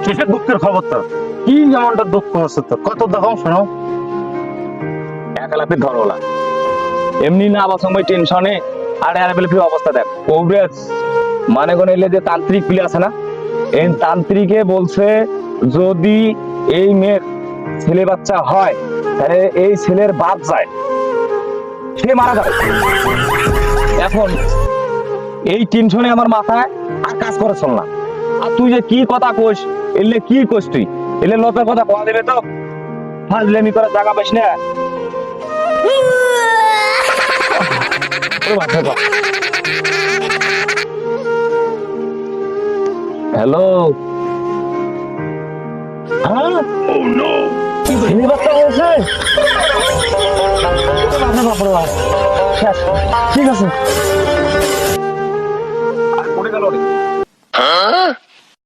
কিসের দুঃখের খবর তোর? কি যেমনটা দুঃখ হচ্ছে তোর? কত দেখো শোনো। এক লাপি ধরোলা এমনি না আবার সময় টেনশনে আর অ্যাভেলেবল অবস্থা দেখ কংগ্রেস মানে কোন এলে যে তান্ত্রিক পিলে আছে না, এই তান্ত্রিকে বলছে যদি এই মেয়ের ছেলে বাচ্চা হয় তাহলে এই ছেলের বাপ যায়, সে মারা যাবে। এখন এই টেনশনে আমার মাথায় আর কাজ করে চল না। আর তুই যে কি কথা কোস, এলে কি কোস তুই? এলে লোকের কথা কয়া দেবে তো, ফাজলেমি করে জায়গা পাইস না। হ্যালো, হ্যাঁ ছেলে বাচ্চা হয়েছে? বাপরে বাপ, শেষ। ঠিক আছে আর পড়ে গেল রে।